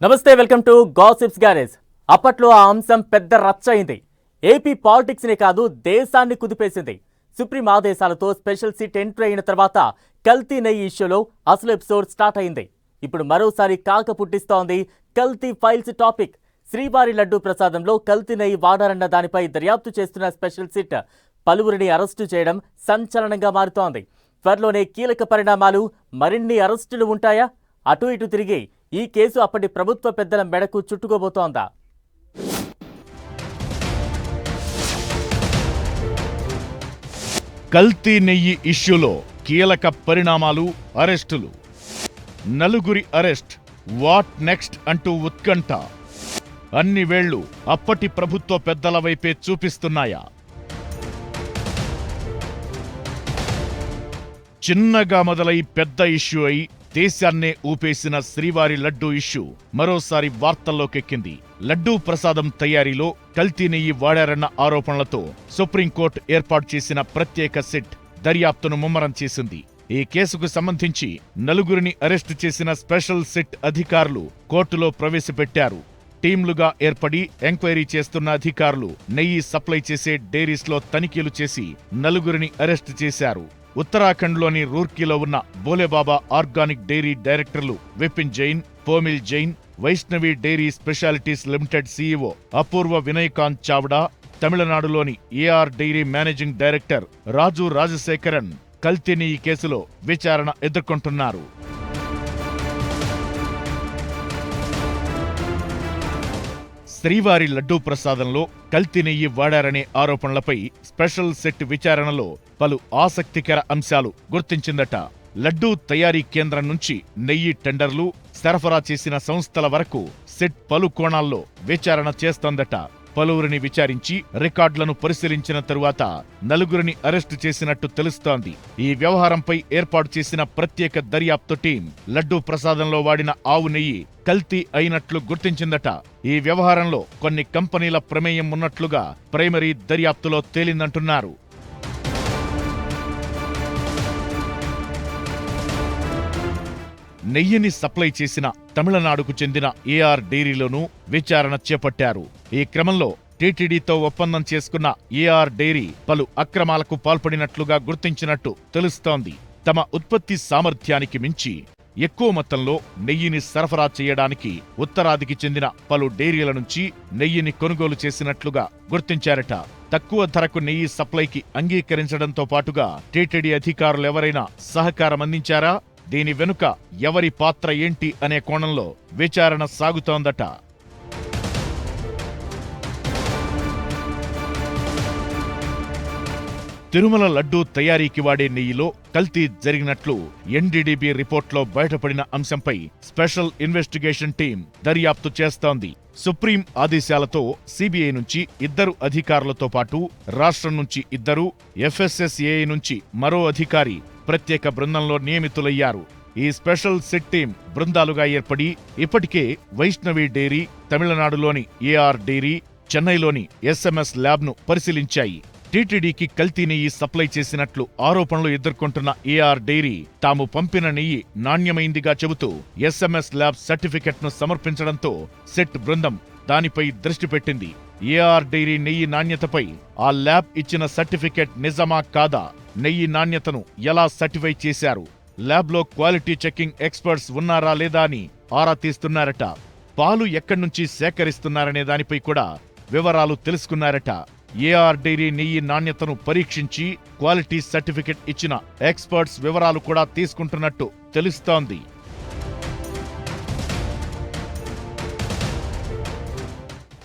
నమస్తే, welcome to gossips garage. అప్పట్లో ఆ అంశం పెద్ద రచ్చ అయింది. ఏపీ పాలిటిక్స్ నే కాదు, దేశాన్ని కుదిపేసింది. సుప్రీం ఆదేశాలతో స్పెషల్ సిట్ ఎంట్రీ అయిన తర్వాత కల్తీ నెయ్యి ఇష్యూలో అసలు ఎపిసోడ్ స్టార్ట్ అయింది. ఇప్పుడు మరోసారి కాక పుట్టిస్తోంది కల్తీ ఫైల్స్ టాపిక్. శ్రీవారి లడ్డూ ప్రసాదంలో కల్తీ నెయ్యి వాడారన్న దానిపై దర్యాప్తు చేస్తున్న స్పెషల్ సిట్ పలువురిని అరెస్టు చేయడం సంచలనంగా మారుతోంది. త్వరలోనే కీలక పరిణామాలు, మరిన్ని అరెస్టులు ఉంటాయా? అటు ఇటు తిరిగి ఈ కేసు అప్పటి ప్రభుత్వ పెద్దల మెడకు చుట్టుకోబోతోందా? కల్తీ నెయ్యి ఇష్యూలో కీలక పరిణామాలు, అరెస్టులు. నలుగురి అరెస్ట్, వాట్ నెక్స్ట్ అంటూ ఉత్కంఠ. అన్ని వేళ్లు అప్పటి ప్రభుత్వ పెద్దల వైపే చూపిస్తున్నాయా? చిన్నగా మొదలై పెద్ద ఇష్యూ అయి దేశాన్నే ఊపేసిన శ్రీవారి లడ్డూ ఇష్యూ మరోసారి వార్తల్లోకెక్కింది. లడ్డూ ప్రసాదం తయారీలో కల్తీ నెయ్యి వాడారన్న ఆరోపణలతో సుప్రీంకోర్టు ఏర్పాటు చేసిన ప్రత్యేక సిట్ దర్యాప్తును ముమ్మరం చేసింది. ఈ కేసుకు సంబంధించి నలుగురిని అరెస్టు చేసిన స్పెషల్ సిట్ అధికారులు కోర్టులో ప్రవేశపెట్టారు. టీంలుగా ఏర్పడి ఎంక్వైరీ చేస్తున్న అధికారులు నెయ్యి సప్లై చేసే డైరీస్లో తనిఖీలు చేసి నలుగురిని అరెస్టు చేశారు. ఉత్తరాఖండ్లోని రూర్కీలో ఉన్న బోలేబాబా ఆర్గానిక్ డైరీ డైరెక్టర్లు Vipin Jain, Pomil Jain, Vaishnavi dairy specialities limited CEO Apoorva Vinayakant Chavda, తమిళనాడులోని AR dairy managing director Raju Rajasekaran కల్తీ నెయ్యి కేసులో విచారణ ఎదుర్కొంటున్నారు. శ్రీవారి లడ్డూ ప్రసాదంలో కల్తీ నెయ్యి వాడారనే ఆరోపణలపై స్పెషల్ సెట్ విచారణలో పలు ఆసక్తికర అంశాలు గుర్తించిందట. లడ్డూ తయారీ కేంద్రం నుంచి నెయ్యి టెండర్లు, సరఫరా చేసిన సంస్థల వరకు సెట్ పలు కోణాల్లో విచారణ చేస్తోందట. పలువురిని విచారించి రికార్డులను పరిశీలించిన తరువాత నలుగురిని అరెస్టు చేసినట్టు తెలుస్తోంది. ఈ వ్యవహారంపై ఏర్పాటు చేసిన ప్రత్యేక దర్యాప్తు టీం లడ్డూ ప్రసాదంలో వాడిన ఆవు నెయ్యి కల్తీ అయినట్లు గుర్తించిందట. ఈ వ్యవహారంలో కొన్ని కంపెనీల ప్రమేయం ఉన్నట్లుగా ప్రైమరీ దర్యాప్తులో తేలిందంటున్నారు. నెయ్యిని సప్లై చేసిన తమిళనాడుకు చెందిన ఏఆర్ డైరీలోనూ విచారణ చేపట్టారు. ఈ క్రమంలో టీటీడీతో ఒప్పందం చేసుకున్న ఏఆర్ డైరీ పలు అక్రమాలకు పాల్పడినట్లుగా గుర్తించినట్టు తెలుస్తోంది. తమ ఉత్పత్తి సామర్థ్యానికి మించి ఎక్కువ మొత్తంలో నెయ్యిని సరఫరా చేయడానికి ఉత్తరాదికి చెందిన పలు డైరీల నుంచి నెయ్యిని కొనుగోలు చేసినట్లుగా గుర్తించారట. తక్కువ ధరకు నెయ్యి సప్లైకి అంగీకరించడంతో పాటుగా టీటీడీ అధికారులెవరైనా సహకారం అందించారా? దీని వెనుక ఎవరి పాత్ర ఏంటి అనే కోణంలో విచారణ సాగుతోందట. తిరుమల లడ్డూ తయారీకి వాడే నెయ్యిలో కల్తీ జరిగినట్లు ఎన్డీడీబీ రిపోర్ట్లో బయటపడిన అంశంపై స్పెషల్ ఇన్వెస్టిగేషన్ టీం దర్యాప్తు చేస్తోంది. సుప్రీం ఆదేశాలతో సీబీఐ నుంచి 2 అధికారులతో పాటు రాష్ట్రం నుంచి 2, ఎఫ్ఎస్ఎస్ఏఐ నుంచి మరో అధికారి ప్రత్యేక బృందంలో నియమితులయ్యారు. ఈ స్పెషల్ సిట్ టీం బృందాలుగా ఏర్పడి ఇప్పటికే వైష్ణవి డైరీ, తమిళనాడులోని ఏఆర్ డైరీ, చెన్నైలోని ఎస్ఎంఎస్ ల్యాబ్ను పరిశీలించాయి. టీటీడీకి కల్తీ నెయ్యి సప్లై చేసినట్లు ఆరోపణలు ఎదుర్కొంటున్న ఏఆర్ డైరీ తాము పంపిన నెయ్యి నాణ్యమైందిగా చెబుతూ ఎస్ఎంఎస్ ల్యాబ్ సర్టిఫికెట్ను సమర్పించడంతో సెట్ బృందం దానిపై దృష్టి పెట్టింది. ఏఆర్ డైరీ నెయ్యి నాణ్యతపై ఆ ల్యాబ్ ఇచ్చిన సర్టిఫికెట్ నిజమా కాదా? నెయ్యి నాణ్యతను ఎలా సర్టిఫై చేశారు? ల్యాబ్లో క్వాలిటీ చెకింగ్ ఎక్స్పర్ట్స్ ఉన్నారా లేదా అని ఆరా తీస్తున్నారట. పాలు ఎక్కడ్నుంచి సేకరిస్తున్నారనే దానిపై కూడా వివరాలు తెలుసుకున్నారట. ఏఆర్ డైరీ నెయ్యి నాణ్యతను పరీక్షించి క్వాలిటీ సర్టిఫికెట్ ఇచ్చిన ఎక్స్పర్ట్స్ వివరాలు కూడా తీసుకుంటున్నట్టు తెలుస్తోంది.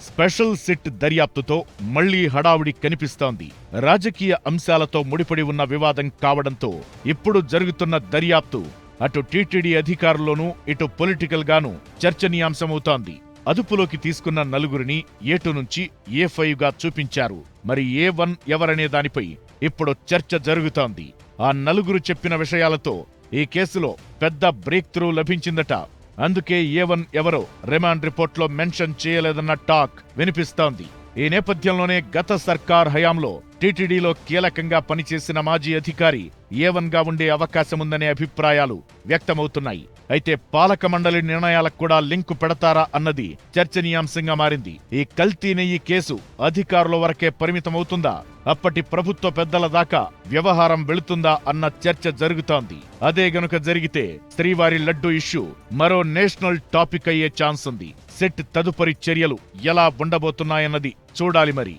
స్పెషల్ సిట్ దర్యాప్తుతో మళ్లీ హడావుడి కనిపిస్తోంది. రాజకీయ అంశాలతో ముడిపడి ఉన్న వివాదం కావడంతో ఇప్పుడు జరుగుతున్న దర్యాప్తు అటు టీటీడీ అధికారుల్లోనూ ఇటు పొలిటికల్ గానూ చర్చనీయాంశమవుతోంది. అదుపులోకి తీసుకున్న నలుగురిని A2 నుంచి A5గా చూపించారు. మరి A1 ఎవరనే దానిపై ఇప్పుడు చర్చ జరుగుతోంది. ఆ నలుగురు చెప్పిన విషయాలతో ఈ కేసులో పెద్ద బ్రేక్ త్రూ లభించిందట. అందుకే A1 ఎవరో రిమాండ్ రిపోర్ట్లో మెన్షన్ చేయలేదన్న టాక్ వినిపిస్తోంది. ఈ నేపథ్యంలోనే గత సర్కార్ హయాంలో టీటీడీలో కీలకంగా పనిచేసిన మాజీ అధికారి A1గా ఉండే అవకాశముందనే అభిప్రాయాలు వ్యక్తమవుతున్నాయి. అయితే పాలక మండలి నిర్ణయాలకు కూడా లింకు పెడతారా అన్నది చర్చనీయాంశంగా మారింది. ఈ కల్తీ నెయ్యి కేసు అధికారుల వరకే పరిమితమవుతుందా, అప్పటి ప్రభుత్వ పెద్దల దాకా వ్యవహారం వెళుతుందా అన్న చర్చ జరుగుతోంది. అదే గనుక జరిగితే శ్రీవారి లడ్డు ఇష్యూ మరో నేషనల్ టాపిక్ అయ్యే ఛాన్స్ ఉంది. సెట్ తదుపరి చర్యలు ఎలా ఉండబోతున్నాయన్నది చూడాలి మరి.